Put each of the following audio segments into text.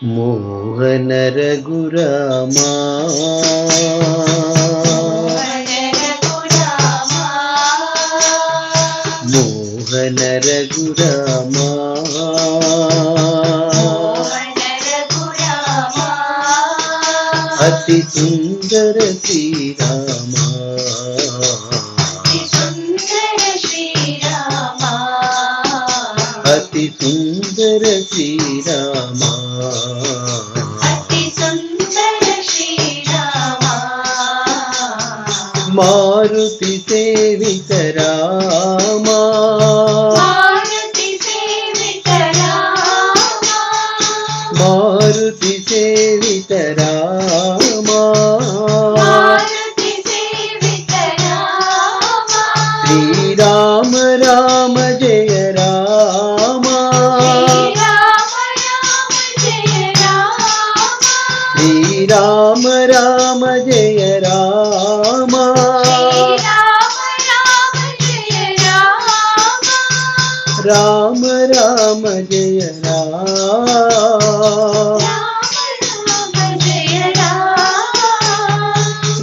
మోహన రఘురామా మోహన రఘురామా అతి సుందర శ్రీరామా అతి సుందర శ్రీరామా మారుతి సేవిత రామా మారుతి సేవిత రామా శ్రీరామ రామ జయ రామా శ్రీరామ రామ జయ రామా రామ రామ జయ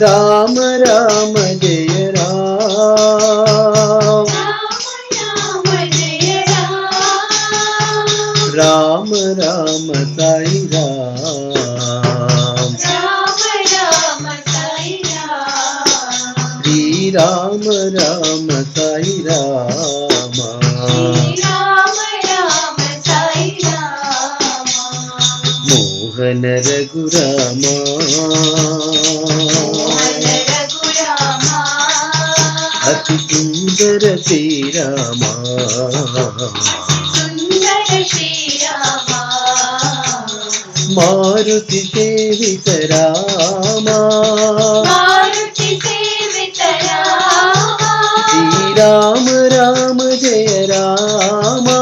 రామ రామ జయ రామ రామ సాయి రామ శ్రీ రామ రామ సాయి రామ మోహన రఘురామా అతి సుందర శ్రీరామా మారుతి సేవిత రామా శ్రీరామ రామ జయ రామా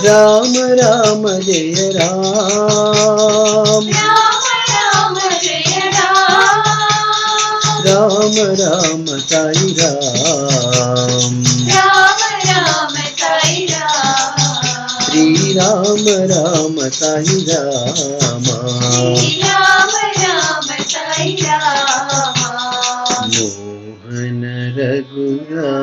రామ రామ జయ రామ రామ రామ సాయి రామ శ్రీ రామ రామ సాయి రామ మోహన రఘురామ